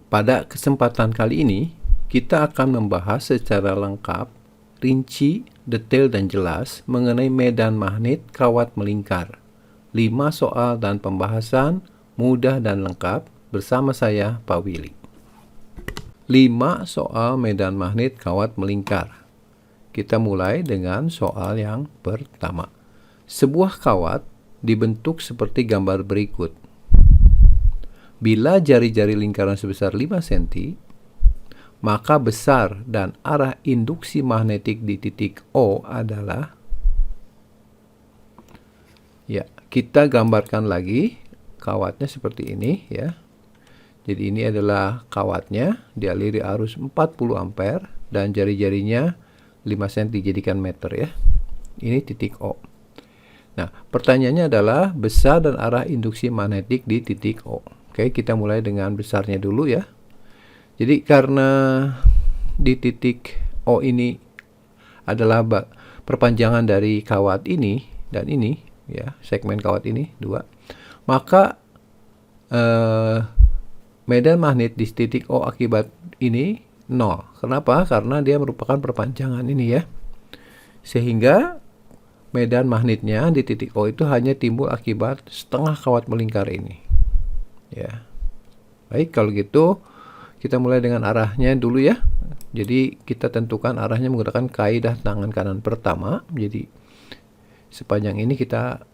Pada kesempatan kali ini, kita akan membahas secara lengkap, rinci, detail, dan jelas mengenai medan magnet kawat melingkar. 5 soal dan pembahasan mudah dan lengkap bersama saya, Pak Willy. 5 soal medan magnet kawat melingkar. Kita mulai dengan soal yang pertama. Sebuah kawat dibentuk seperti gambar berikut. Bila jari-jari lingkaran sebesar 5 cm, maka besar dan arah induksi magnetik di titik O adalah, ya, kita gambarkan lagi kawatnya seperti ini, ya. Jadi ini adalah kawatnya, dialiri arus 40 ampere dan jari-jarinya 5 cm dijadikan meter, ya. Ini titik O. Nah, pertanyaannya adalah besar dan arah induksi magnetik di titik O. Oke, kita mulai dengan besarnya dulu, ya. Jadi karena di titik O ini adalah perpanjangan dari kawat ini dan ini, ya, segmen kawat ini 2, maka medan magnet di titik O akibat ini 0. Kenapa? Karena dia merupakan perpanjangan ini, ya. Sehingga medan magnetnya di titik O itu hanya timbul akibat setengah kawat melingkar ini, ya. Baik, kalau gitu kita mulai dengan arahnya dulu, ya. Jadi kita tentukan arahnya menggunakan kaidah tangan kanan pertama. Jadi sepanjang ini kita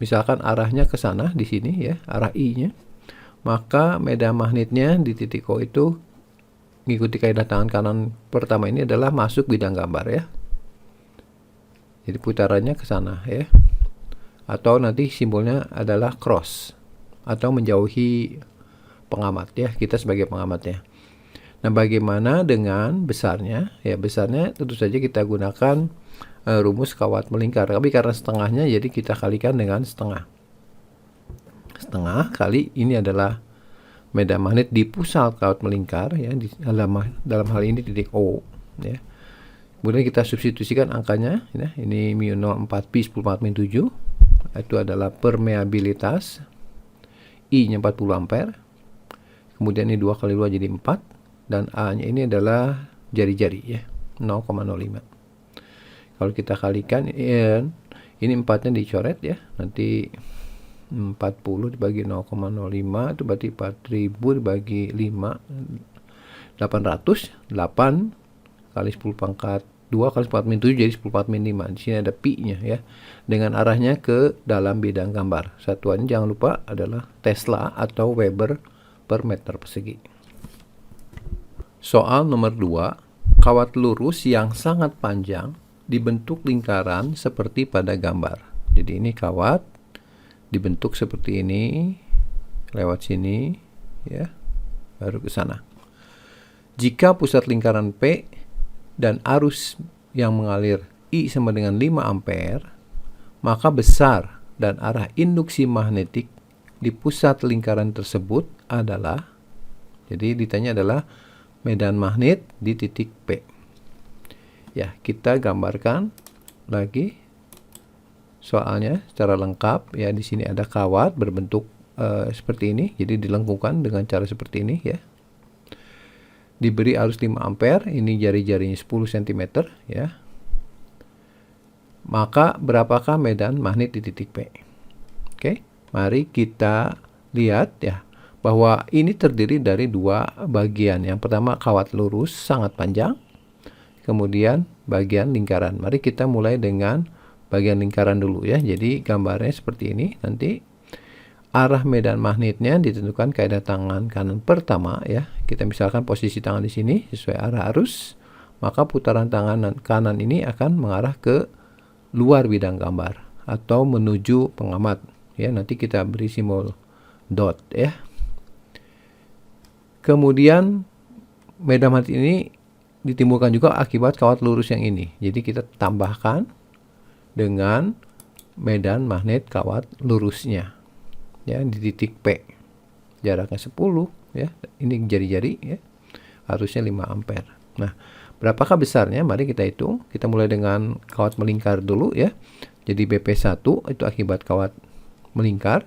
misalkan arahnya ke sana di sini, ya, arah I-nya. Maka medan magnetnya di titik O itu mengikuti kaidah tangan kanan pertama ini adalah masuk bidang gambar, ya. Jadi putarannya ke sana, ya. Atau nanti simbolnya adalah cross atau menjauhi pengamat, ya, kita sebagai pengamatnya. Nah, bagaimana dengan besarnya? Ya, besarnya tentu saja kita gunakan rumus kawat melingkar. Tapi karena setengahnya, jadi kita kalikan dengan setengah. Setengah kali ini adalah medan magnet di pusat kawat melingkar, ya, di dalam hal ini titik O, ya. Kemudian kita substitusikan angkanya, ya. Ini μ0 4pi 10⁻⁷, itu adalah permeabilitas, I-nya 40 ampere. Kemudian ini 2 kali 2 jadi 4. Dan A-nya ini adalah jari-jari, ya, 0,05. Kalau kita kalikan, ini 4-nya dicoret, ya. Nanti 40 dibagi 0,05 itu berarti 4000 dibagi 5, 800. 8 kali 10 pangkat 2 kali 10⁻⁷ jadi 10⁻⁵. Di sini ada pi-nya, ya. Dengan arahnya ke dalam bidang gambar. Satuannya jangan lupa adalah Tesla atau Weber per meter persegi. Soal nomor 2, kawat lurus yang sangat panjang dibentuk lingkaran seperti pada gambar. Jadi ini kawat dibentuk seperti ini, lewat sini, ya, baru ke sana. Jika pusat lingkaran P dan arus yang mengalir I sama dengan 5 ampere, maka besar dan arah induksi magnetik di pusat lingkaran tersebut adalah, jadi ditanya adalah medan magnet di titik P. Ya, kita gambarkan lagi soalnya secara lengkap, ya. Di sini ada kawat berbentuk seperti ini, jadi dilengkungkan dengan cara seperti ini, ya. Diberi arus 5 ampere, ini jari-jarinya 10 cm, ya. Maka berapakah medan magnet di titik P? Oke. Mari kita lihat, ya, bahwa ini terdiri dari 2 bagian. Yang pertama kawat lurus sangat panjang, kemudian bagian lingkaran. Mari kita mulai dengan bagian lingkaran dulu, ya. Jadi gambarnya seperti ini. Nanti arah medan magnetnya ditentukan kaidah tangan kanan pertama, ya. Kita misalkan posisi tangan di sini sesuai arah arus, maka putaran tangan kanan ini akan mengarah ke luar bidang gambar atau menuju pengamat. Ya, nanti kita beri simbol dot, ya. Kemudian medan magnet ini ditimbulkan juga akibat kawat lurus yang ini. Jadi kita tambahkan dengan medan magnet kawat lurusnya, ya, di titik P. Jaraknya 10, ya. Ini jari-jari, ya. Arusnya 5 ampere. Nah, berapakah besarnya? Mari kita hitung. Kita mulai dengan kawat melingkar dulu, ya. Jadi BP1 itu akibat kawat melingkar.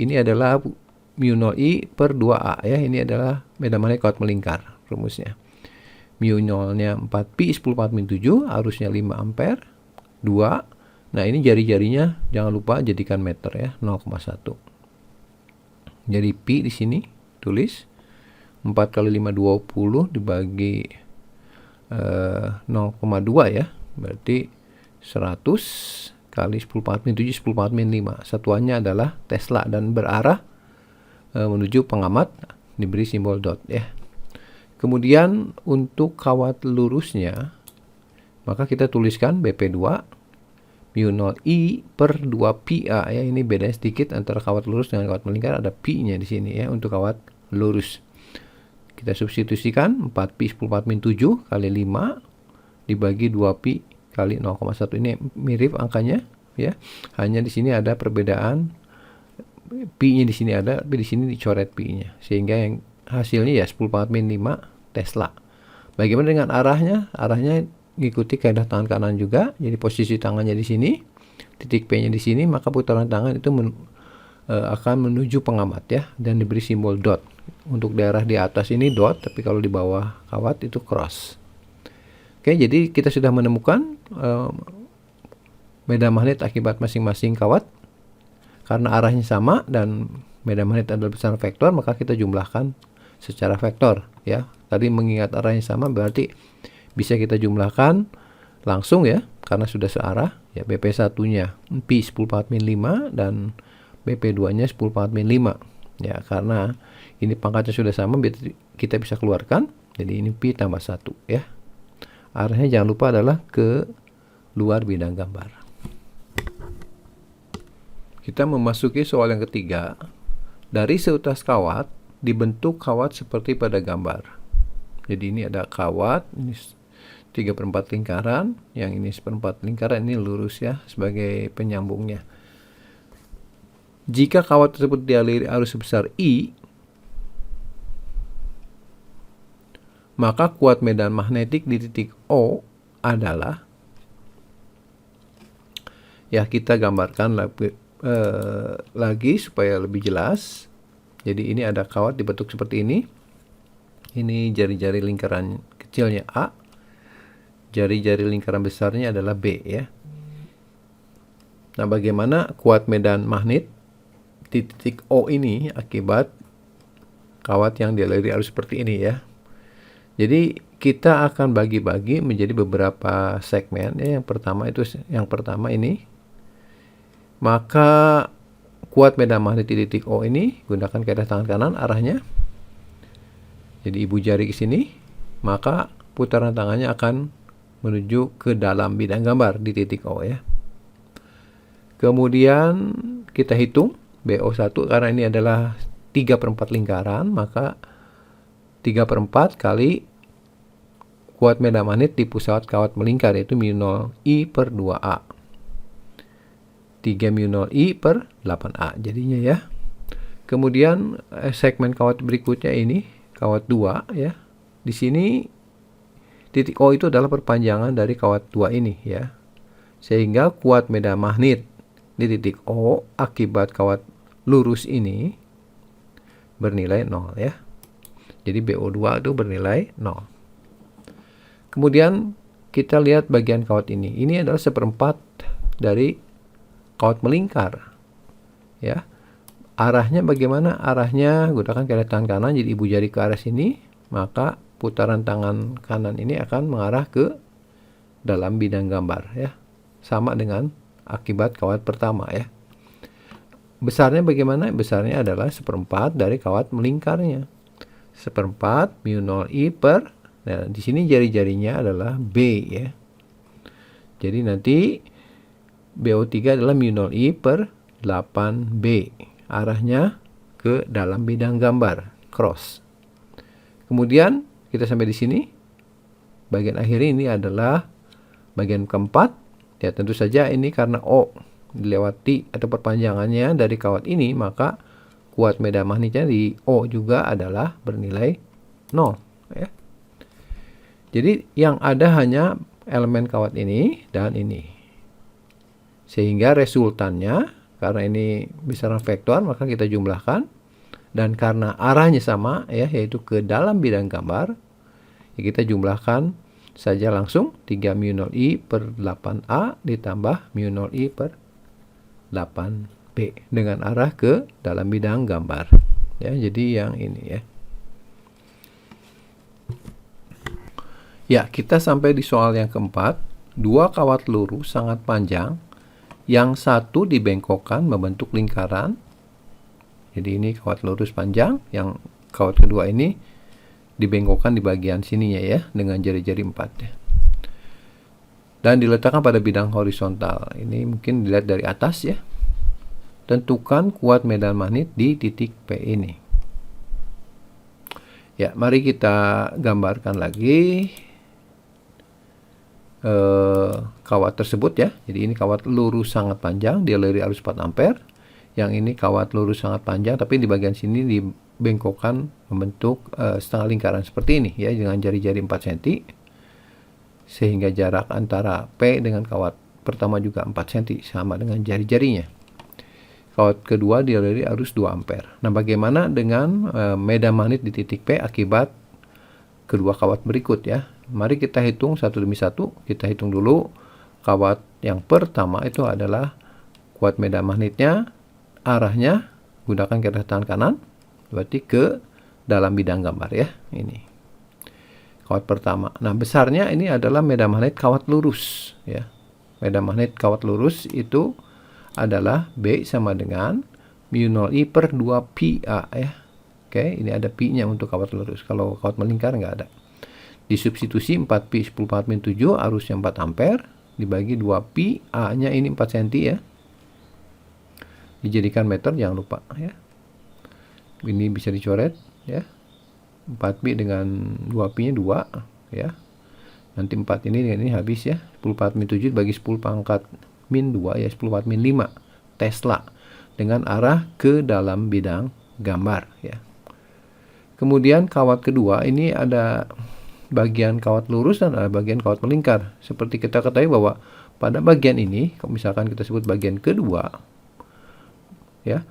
Ini adalah mu 0i per 2a ya. Ini adalah medan magnet kawat melingkar rumusnya. Mu 0-nya 4pi 10⁻⁷, arusnya 5 ampere, 2. Nah, ini jari-jarinya jangan lupa jadikan meter ya, 0,1. Jadi pi di sini tulis 4 kali 5 20 dibagi 0,2 ya. Berarti 100 kali 10⁻⁷, 10⁻⁵. Satuannya adalah Tesla dan berarah menuju pengamat, diberi simbol dot ya. Kemudian untuk kawat lurusnya, maka kita tuliskan BP2 mu 0i per 2pi-a ya. Ini bedanya sedikit antara kawat lurus dengan kawat melingkar, ada pi-nya di sini ya untuk kawat lurus. Kita substitusikan 4pi 10⁻⁷ kali 5 dibagi 2pi kali 0,1. Ini mirip angkanya ya. Hanya di sini ada perbedaan, pi-nya di sini ada, tapi di sini dicoret pi-nya. Sehingga yang hasilnya ya 10⁻⁵ Tesla. Bagaimana dengan arahnya? Arahnya mengikuti kaidah tangan kanan juga. Jadi posisi tangannya di sini, titik P-nya di sini, maka putaran tangan itu akan menuju pengamat ya, dan diberi simbol dot. Untuk daerah di atas ini dot, tapi kalau di bawah kawat itu cross. Oke, jadi kita sudah menemukan medan magnet akibat masing-masing kawat. Karena arahnya sama dan medan magnet adalah besaran vektor, maka kita jumlahkan secara vektor ya. Tadi mengingat arahnya sama berarti bisa kita jumlahkan langsung ya, karena sudah searah ya. BP1-nya pi 10⁻⁵ dan BP2-nya 10⁻⁵ ya, karena ini pangkatnya sudah sama, kita bisa keluarkan. Jadi ini pi tambah 1 ya. Arahnya jangan lupa adalah ke luar bidang gambar. Kita memasuki soal yang ketiga. Dari seutas kawat dibentuk kawat seperti pada gambar. Jadi ini ada kawat, ini 3/4 lingkaran, yang ini 1/4 lingkaran, ini lurus ya sebagai penyambungnya. Jika kawat tersebut dialiri arus sebesar I, maka kuat medan magnetik di titik O adalah, ya kita gambarkan lagi supaya lebih jelas. Jadi ini ada kawat dibentuk seperti ini. Ini jari-jari lingkaran kecilnya A, jari-jari lingkaran besarnya adalah B ya. Nah, bagaimana kuat medan magnet di titik O ini akibat kawat yang dialiri arus seperti ini ya. Jadi kita akan bagi-bagi menjadi beberapa segmen ya. Yang pertama ini, maka kuat medan magnet di titik O ini gunakan kaidah tangan kanan arahnya. Jadi ibu jari ke sini, maka putaran tangannya akan menuju ke dalam bidang gambar di titik O ya. Kemudian kita hitung BO1 karena ini adalah 3/4 lingkaran, maka 3/4 kali kuat medan magnet di pusat kawat melingkar, yaitu mu 0i per 2a. 3 mu 0i per 8a jadinya ya. Kemudian segmen kawat berikutnya ini kawat 2 ya. Di sini titik O itu adalah perpanjangan dari kawat 2 ini ya. Sehingga kuat medan magnet di titik O akibat kawat lurus ini bernilai 0 ya. Jadi BO2 itu bernilai 0. Kemudian kita lihat bagian kawat ini. Ini adalah 1/4 dari kawat melingkar ya. Arahnya bagaimana? Arahnya gunakan kaidah tangan kanan, jadi ibu jari ke arah sini, maka putaran tangan kanan ini akan mengarah ke dalam bidang gambar ya. Sama dengan akibat kawat pertama ya. Besarnya bagaimana? Besarnya adalah 1/4 dari kawat melingkarnya. 1/4 mu 0i per, nah di sini jari-jarinya adalah B ya. Jadi nanti BO3 adalah mu 0i per 8B. Arahnya ke dalam bidang gambar, cross. Kemudian kita sampai di sini. Bagian akhir ini adalah bagian keempat. Ya tentu saja ini karena O dilewati atau perpanjangannya dari kawat ini, maka kuat medan magnetnya di O juga adalah bernilai 0 ya. Jadi yang ada hanya elemen kawat ini dan ini. Sehingga resultannya, karena ini besaran vektor, maka kita jumlahkan. Dan karena arahnya sama ya, yaitu ke dalam bidang gambar, ya kita jumlahkan saja langsung 3 mu 0i per 8a ditambah mu 0i per 8b dengan arah ke dalam bidang gambar. Ya, jadi yang ini ya. Ya, kita sampai di soal yang keempat. Dua kawat lurus sangat panjang, yang satu dibengkokkan membentuk lingkaran. Jadi ini kawat lurus panjang, yang kawat kedua ini dibengkokkan di bagian sininya ya, dengan jari-jari 4 ya. Dan diletakkan pada bidang horizontal. Ini mungkin dilihat dari atas ya. Tentukan kuat medan magnet di titik P ini. Ya, mari kita gambarkan lagi kawat tersebut ya. Jadi ini kawat lurus sangat panjang, dia dari arus 4 ampere. Yang ini kawat lurus sangat panjang, tapi di bagian sini dibengkokkan membentuk setengah lingkaran seperti ini ya, dengan jari-jari 4 cm. Sehingga jarak antara P dengan kawat pertama juga 4 cm, sama dengan jari-jarinya. Kawat kedua dia dari arus 2 ampere. Nah, bagaimana dengan medan magnet di titik P akibat kedua kawat berikut ya? Mari kita hitung satu demi satu. Kita hitung dulu kawat yang pertama itu adalah kuat medan magnetnya, arahnya gunakan garis tangan kanan, berarti ke dalam bidang gambar ya. Ini kawat pertama. Nah, besarnya ini adalah medan magnet kawat lurus ya. Medan magnet kawat lurus itu adalah B sama dengan mu 0i per 2πa ya. Oke, ini ada pi-nya untuk kawat lurus. Kalau kawat melingkar nggak ada. Disubstitusi 4pi 10 pangkat min 7, arusnya 4 ampere, dibagi 2pi, A-nya ini 4 cm ya. Dijadikan meter, jangan lupa ya. Ini bisa dicoret ya. 4pi dengan 2pi-nya 2 ya. Nanti 4 ini dengan ini habis ya. 10 pangkat min 7 bagi 10 pangkat min 2 ya, 10 pangkat min 5 Tesla dengan arah ke dalam bidang gambar ya. Kemudian kawat kedua ini ada bagian kawat lurus dan ada bagian kawat melingkar. Seperti kita ketahui bahwa pada bagian ini, kalau misalkan kita sebut bagian kedua ya,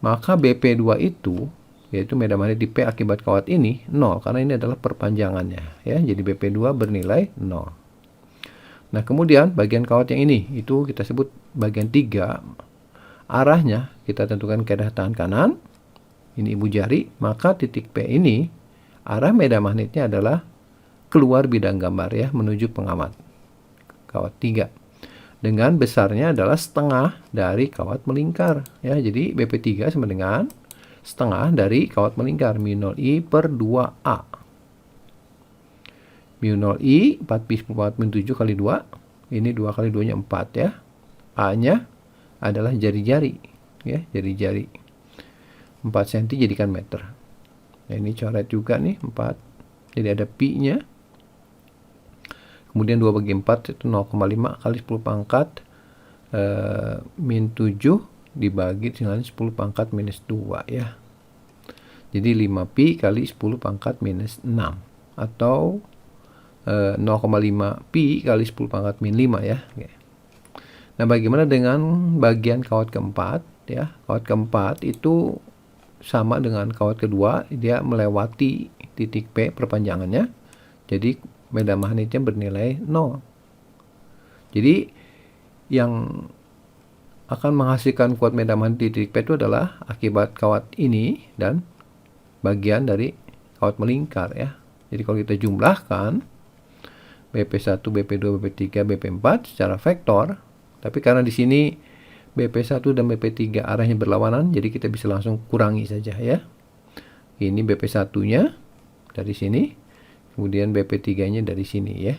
maka BP2 itu yaitu medan magnet di P akibat kawat ini 0, karena ini adalah perpanjangannya ya. Jadi BP2 bernilai 0. Nah, kemudian bagian kawat yang ini itu kita sebut bagian 3. Arahnya kita tentukan ke arah tangan kanan. Ini ibu jari, maka titik P ini arah medan magnetnya adalah keluar bidang gambar ya, menuju pengamat. Kawat 3. Dengan besarnya adalah setengah dari kawat melingkar ya. Jadi BP3 sama dengan setengah dari kawat melingkar, mu 0i per 2a. Mu 0i 4pi 10 pangkat min 7 kali 2. Ini 2 kali 2 nya 4 ya. A-nya adalah jari-jari ya, jari-jari 4 cm jadikan meter. Nah, ini coret juga nih 4. Jadi ada pi-nya. Kemudian 2 bagi 4 itu 0,5 kali 10 pangkat min 7 dibagi dengan 10 pangkat minus 2 ya. Jadi 5pi kali 10 pangkat minus 6 atau 0,5 pi kali 10 pangkat min 5 ya. Nah, bagaimana dengan bagian kawat keempat ya? Kawat keempat itu sama dengan kawat kedua, dia melewati titik P perpanjangannya. Jadi medan magnetnya bernilai 0. Jadi yang akan menghasilkan kuat medan magnet di titik P itu adalah akibat kawat ini dan bagian dari kawat melingkar ya. Jadi kalau kita jumlahkan BP1, BP2, BP3, BP4 secara vektor, tapi karena di sini BP1 dan BP3 arahnya berlawanan, jadi kita bisa langsung kurangi saja ya. Ini BP1-nya dari sini, kemudian BP3-nya dari sini ya.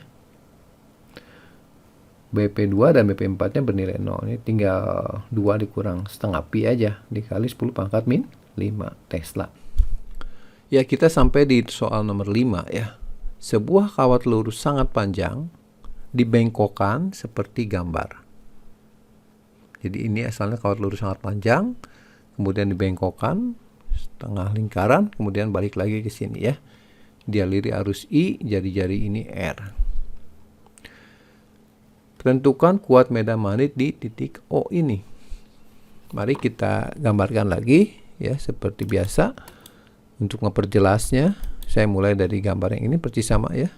BP2 dan BP4-nya bernilai 0. Ini tinggal 2 dikurang setengah pi aja, dikali 10 pangkat min 5 Tesla. Ya, kita sampai di soal nomor 5 ya. Sebuah kawat lurus sangat panjang dibengkokkan seperti gambar. Jadi ini asalnya kawat lurus sangat panjang, kemudian dibengkokkan setengah lingkaran, kemudian balik lagi ke sini ya. Dialiri arus I, jari-jari ini R. Tentukan kuat medan magnet di titik O ini. Mari kita gambarkan lagi ya seperti biasa. Untuk memperjelasnya, saya mulai dari gambar yang ini persis sama ya.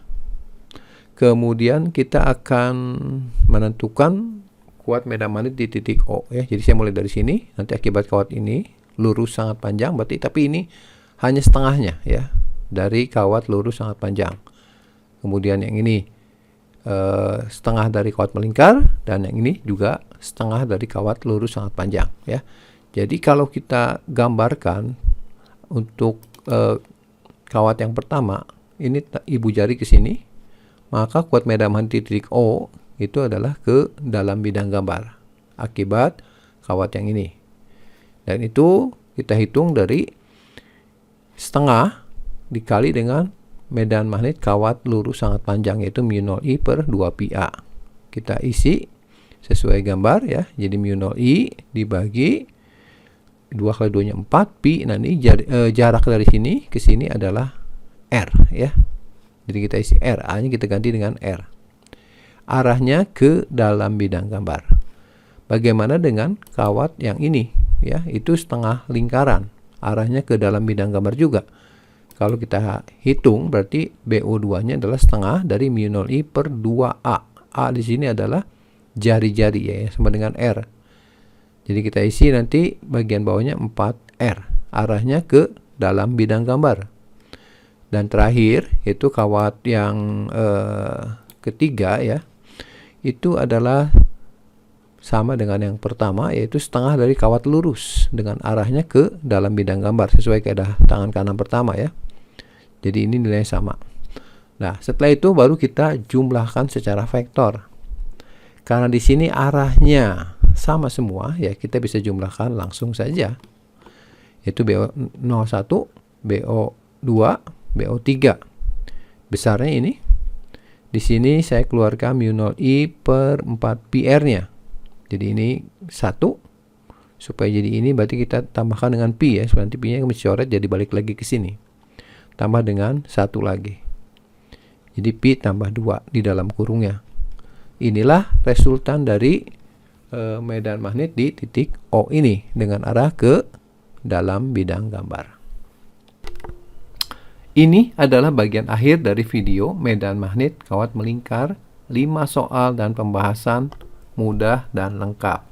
Kemudian kita akan menentukan kuat medan magnet di titik O ya. Jadi saya mulai dari sini. Nanti akibat kawat ini lurus sangat panjang, berarti tapi ini hanya setengahnya ya dari kawat lurus sangat panjang. Kemudian yang ini setengah dari kawat melingkar, dan yang ini juga setengah dari kawat lurus sangat panjang ya. Jadi kalau kita gambarkan untuk kawat yang pertama, ini ibu jari ke sini, maka kuat medan magnet di titik O itu adalah ke dalam bidang gambar akibat kawat yang ini. Dan itu kita hitung dari setengah dikali dengan medan magnet kawat lurus sangat panjang, yaitu μ0i per 2πa. Kita isi sesuai gambar ya. Jadi μ0i dibagi 2 kali 2 nya 4 pi. Nah ini jarak dari sini ke sini adalah R ya. Jadi kita isi R, A nya kita ganti dengan R. Arahnya ke dalam bidang gambar. Bagaimana dengan kawat yang ini ya? Itu setengah lingkaran, arahnya ke dalam bidang gambar juga. Kalau kita hitung berarti BO2 nya adalah setengah dari μ0i per 2A. A di sini adalah jari-jari ya, sama dengan R. Jadi kita isi nanti bagian bawahnya 4R, arahnya ke dalam bidang gambar. Dan terakhir itu kawat yang ketiga ya, itu adalah sama dengan yang pertama, yaitu setengah dari kawat lurus dengan arahnya ke dalam bidang gambar sesuai kaidah tangan kanan pertama ya. Jadi ini nilainya sama. Nah, setelah itu baru kita jumlahkan secara vektor. Karena di sini arahnya sama semua ya, kita bisa jumlahkan langsung saja. Yaitu BO01, BO2, BO3. Besarnya ini. Di sini saya keluarkan μ0i per 4πr-nya. Jadi ini 1. Supaya jadi ini berarti kita tambahkan dengan pi ya. Nanti pi-nya mencoret jadi balik lagi ke sini. Tambah dengan 1 lagi. Jadi pi tambah 2 di dalam kurungnya. Inilah resultan dari medan magnet di titik O ini dengan arah ke dalam bidang gambar. Ini adalah bagian akhir dari video medan magnet kawat melingkar, 5 soal dan pembahasan mudah dan lengkap.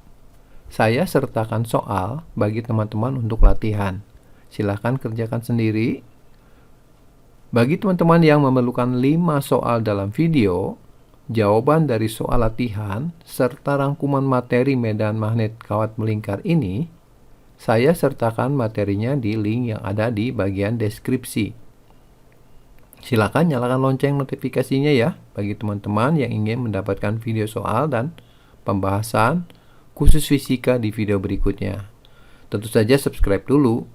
Saya sertakan soal bagi teman-teman untuk latihan. Silahkan kerjakan sendiri. Bagi teman-teman yang memerlukan 5 soal dalam video, jawaban dari soal latihan, serta rangkuman materi medan magnet kawat melingkar ini, saya sertakan materinya di link yang ada di bagian deskripsi. Silakan nyalakan lonceng notifikasinya ya, bagi teman-teman yang ingin mendapatkan video soal dan pembahasan khusus fisika di video berikutnya. Tentu saja subscribe dulu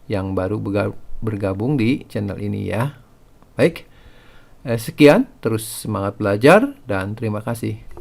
yang baru bergabung di channel ini ya. Baik, sekian, terus semangat belajar dan terima kasih.